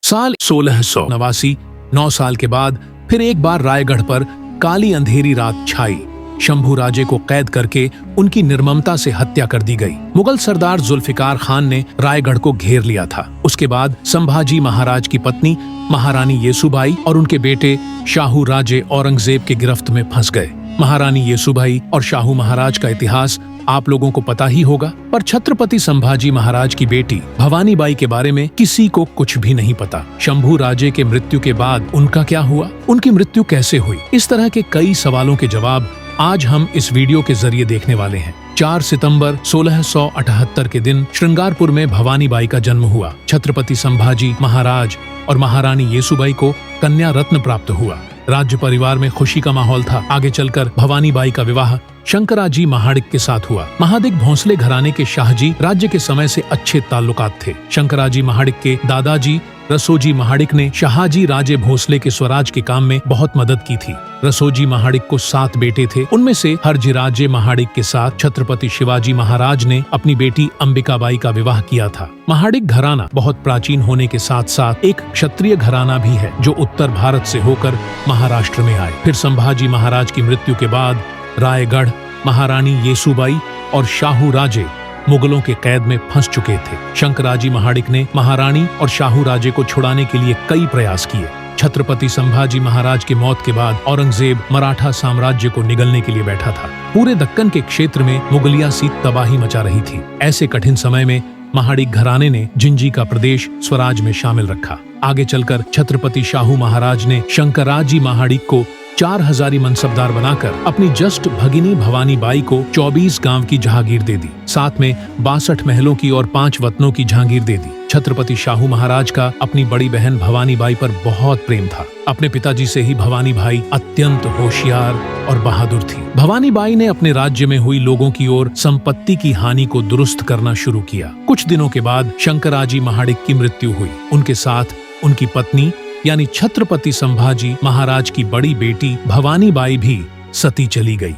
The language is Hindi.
साल 1689, 9 साल के बाद फिर एक बार रायगढ़ पर काली अंधेरी रात छाई। शंभू राजे को कैद करके उनकी निर्ममता से हत्या कर दी गई। मुगल सरदार जुल्फिकार खान ने रायगढ़ को घेर लिया था। उसके बाद संभाजी महाराज की पत्नी महारानी येसुबाई और उनके बेटे शाहू राजे औरंगजेब के गिरफ्त में फंस गए। महारानी येसुबाई और शाहू महाराज का इतिहास आप लोगों को पता ही होगा, पर छत्रपति संभाजी महाराज की बेटी भवानी बाई के बारे में किसी को कुछ भी नहीं पता। शंभू राजे के मृत्यु के बाद उनका क्या हुआ, उनकी मृत्यु कैसे हुई, इस तरह के कई सवालों के जवाब आज हम इस वीडियो के जरिए देखने वाले हैं। 4 सितंबर 1678 के दिन श्रृंगारपुर में भवानी बाई का जन्म हुआ। छत्रपति संभाजी महाराज और महारानी येसुबाई को कन्या रत्न प्राप्त हुआ। राज्य परिवार में खुशी का माहौल था। आगे चलकर भवानी बाई का विवाह शंकराजी महाडिक के साथ हुआ। महाडिक भोंसले घराने के शाहजी राज्य के समय से अच्छे ताल्लुकात थे। शंकराजी महाडिक के दादाजी रसोजी महाडिक ने शाहजी राजे भोसले के स्वराज के काम में बहुत मदद की थी। रसोजी महाडिक को 7 बेटे थे। उनमें से हरजिराजे महाडिक के साथ छत्रपति शिवाजी महाराज ने अपनी बेटी अंबिकाबाई का विवाह किया था। महाडिक घराना बहुत प्राचीन होने के साथ साथ एक क्षत्रिय घराना भी है, जो उत्तर भारत से होकर महाराष्ट्र में आए। फिर संभाजी महाराज की मृत्यु के बाद रायगढ़ महारानी येसुबाई और शाहू राजे मुगलों के कैद में फंस चुके थे। शंकराजी महाडिक ने महारानी और शाहू राजे को छुड़ाने के लिए कई प्रयास किए। छत्रपति संभाजी महाराज की मौत के बाद औरंगजेब मराठा साम्राज्य को निगलने के लिए बैठा था। पूरे दक्कन के क्षेत्र में मुगलिया सी तबाही मचा रही थी। ऐसे कठिन समय में महाडिक घराने ने जिंजी का प्रदेश स्वराज में शामिल रखा। आगे चलकर छत्रपति शाहू महाराज ने शंकराजी महाडिक को 4000 मनसबदार बनाकर अपनी जस्ट भगिनी भवानी बाई को 24 गांव की जहागीर दे दी। साथ में 62 महलों की और 5 वतनों की जहागीर दे दी। छत्रपति शाहू महाराज का अपनी बड़ी बहन भवानी बाई पर बहुत प्रेम था। अपने पिताजी से ही भवानी बाई अत्यंत होशियार और बहादुर थी। भवानी बाई ने अपने राज्य में हुई लोगों की ओर संपत्ति की हानि को दुरुस्त करना शुरू किया। कुछ दिनों के बाद शंकराजी महाडिक की मृत्यु हुई। उनके साथ उनकी पत्नी यानी छत्रपति संभाजी महाराज की बड़ी बेटी भवानी बाई भी सती चली गई।